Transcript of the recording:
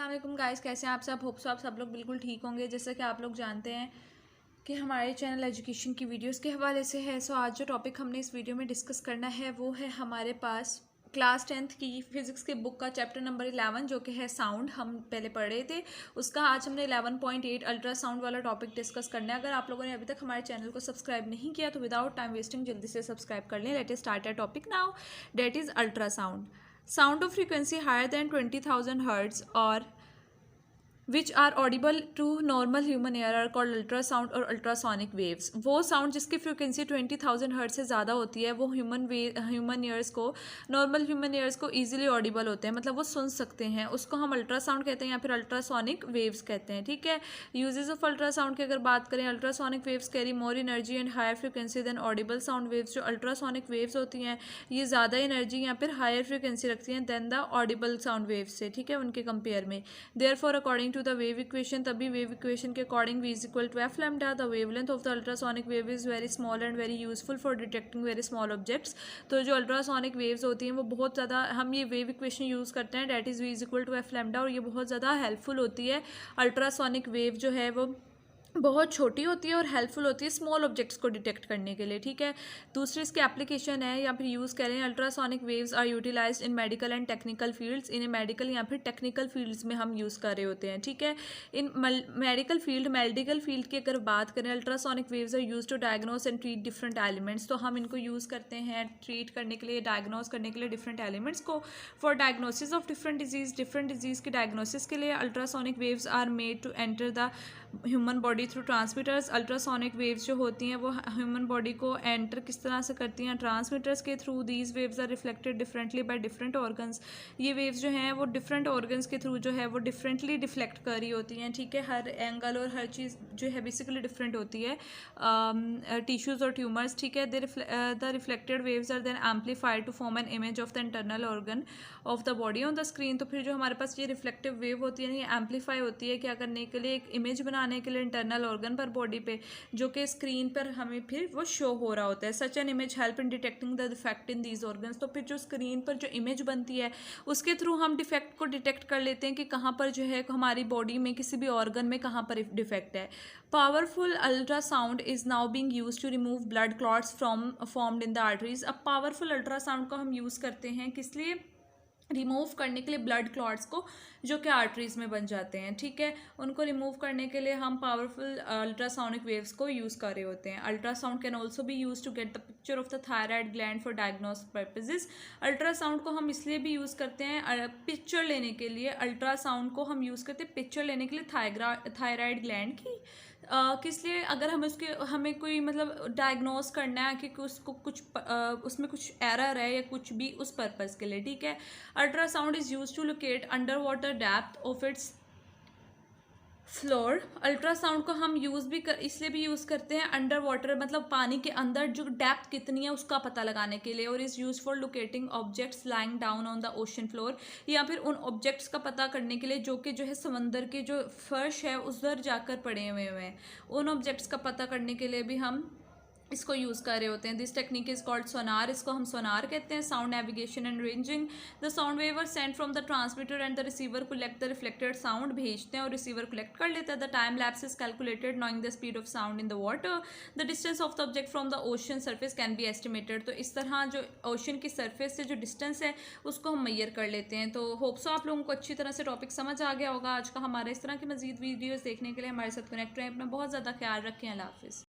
अस्सलाम वालेकुम गाइस, कैसे हैं आप सब। होप सो आप सब लोग बिल्कुल ठीक होंगे। जैसा कि आप लोग जानते हैं कि हमारे चैनल एजुकेशन की वीडियोस के हवाले से है। सो आज जो टॉपिक हमने इस वीडियो में डिस्कस करना है वो है हमारे पास क्लास 10th की फिजिक्स के बुक का चैप्टर नंबर 11 जो कि है साउंड। हम पहले पढ़ रहे थे उसका। आज हमने 11.8 अल्ट्रासाउंड वाला टॉपिक डिस्कस करना है। अगर आप लोगों ने अभी तक हमारे चैनल को सब्सक्राइब नहीं किया तो विदाउट टाइम वेस्टिंग जल्दी से सब्सक्राइब कर लें। Let us start a topic now, that is ultrasound. Sound of frequency higher than 20,000 hertz or which are audible to normal human ear are called ultrasound और ultrasonic waves। वो sound जिसकी frequency 20,000 hertz से ज़्यादा होती है वो human ears को, normal human ears को ईजिली ऑडिबल होते हैं, मतलब वो सुन सकते हैं। उसको हम अल्ट्रासाउंड कहते हैं या फिर अल्ट्रासोनिक वेव्स कहते हैं। ठीक है। यूजेस ऑफ अल्ट्रासाउंड की अगर बात करें, ultrasonic waves carry more energy and higher frequency than audible sound waves. जो अल्ट्रासोनिक वेव्स होती हैं ये ज़्यादा एनर्जी या फिर हायर फ्रिक्वेंसी रखती हैं than the audible sound waves से। ठीक है, उनके कंपेयर में। Therefore according to the wave equation, तभी वेव इक्वेशन के according v is equal to f lambda. The wavelength of the ultrasonic wave is very small and very useful for detecting very small objects. तो जो ultrasonic waves होती हैं वो बहुत ज़्यादा, हम ये वेव इक्वेशन यूज़ करते हैं, that is v is equal to f lambda, और ये बहुत ज़्यादा हेल्पफुल होती है। अल्ट्रासोनिक वेव जो है वो बहुत छोटी होती है और हेल्पफुल होती है स्मॉल ऑब्जेक्ट्स को डिटेक्ट करने के लिए। ठीक है। दूसरी इसकी एप्लीकेशन है या फिर यूज़ करें, ultrasonic waves are utilized in medical and technical fields. इन्हें मेडिकल या फिर टेक्निकल फील्ड्स में हम यूज़ कर रहे होते हैं। ठीक है। इन मेडिकल फील्ड की अगर बात करें, ultrasonic waves are use to diagnose and treat different elements. तो हम इनको यूज़ करते हैं ट्रीट करने के लिए, डायग्नोस करने के लिए डिफरेंट एलिमेंट्स को। For diagnosis of different diseases की डायग्नोसिस के लिए ultrasonic waves are made to enter the human body through transmitters. Ultrasonic waves जो होती हैं वो ह्यूमन बॉडी को एंटर किस तरह से करती हैं? ट्रांसमीटर्स के थ्रू। These waves are reflected differently by different organs. ये वेव्स जो हैं वो डिफरेंट ऑर्गन्स के थ्रू जो है वो डिफरेंटली डिफ्लेक्ट कर रही होती हैं। ठीक है। हर एंगल और हर चीज़ जो है बेसिकली डिफरेंट होती है, टिश्यूज़ और ट्यूमर्स। ठीक है। The reflected waves are then amplified to form an image of the internal organ of the body on the screen. तो फिर जो हमारे पास ये रिफ्लेक्टिव वेव होती है ये एम्पलीफाई होती है क्या करने के लिए? एक इमेज बनाने के लिए इंटरनल ऑर्गन पर, बॉडी पे, जो कि स्क्रीन पर हमें फिर वो शो हो रहा होता है। Such an image help in detecting the defect in these organs. तो फिर जो स्क्रीन पर जो इमेज बनती है उसके थ्रू हम डिफेक्ट को डिटेक्ट कर लेते हैं कि कहाँ पर जो है हमारी बॉडी में किसी भी ऑर्गन में कहाँ पर डिफेक्ट है। Powerful ultrasound is now being used to remove blood clots from formed in the arteries. अब पावरफुल अल्ट्रासाउंड को हम यूज़ करते हैं किस लिए? रिमूव करने के लिए ब्लड क्लॉट्स को जो कि आर्टरीज में बन जाते हैं। ठीक है। उनको रिमूव करने के लिए हम पावरफुल अल्ट्रासोनिक वेव्स को यूज़ कर रहे होते हैं। Ultrasound can also be use to get the picture of the thyroid gland for diagnose purposes. Ultrasound को हम इसलिए भी यूज़ करते हैं पिक्चर लेने के लिए। अल्ट्रासाउंड को हम यूज़ करते हैं पिक्चर लेने के लिए थायराइड ग्लैंड की। किस लिए? अगर हमें कोई मतलब डायग्नोस करना है कि उसको कुछ उसमें कुछ एरर है या कुछ भी, उस पर्पज़ के लिए। ठीक है। Ultrasound is use to locate under water depth of its floor. Ultrasound को हम इसलिए भी यूज़ करते हैं अंडर वाटर, मतलब पानी के अंदर जो डेप्थ कितनी है उसका पता लगाने के लिए। और is use for locating objects lying down on the ocean floor, या फिर उन ऑब्जेक्ट्स का पता करने के लिए जो कि जो है समंदर के जो फर्श है उधर जाकर पड़े हुए हैं, उन ऑब्जेक्ट्स का पता करने के लिए भी हम इसको यूज़ कर रहे होते हैं। This technique is called sonar. इसको हम सोनार कहते हैं। Sound navigation and ranging. The sound wave are sent from the transmitter and the receiver collect the reflected sound. भेजते हैं और रिसीवर कलेक्ट कर लेता है। The time lapse is calculated knowing the speed of sound in the water. The distance of the object from the ocean surface can be estimated. तो इस तरह जो ओशन की सर्फेस से जो डिस्टेंस है उसको हम मैयर कर लेते हैं। तो होप सो आप लोगों को अच्छी तरह से टॉपिक समझ आ गया होगा आज का हमारा। इस तरह की मजीद वीडियोज़ देखने के लिए हमारे साथ कनेक्ट रहें। अपना बहुत ज़्यादा ख्याल रखें। अल्लाह हाफिज़।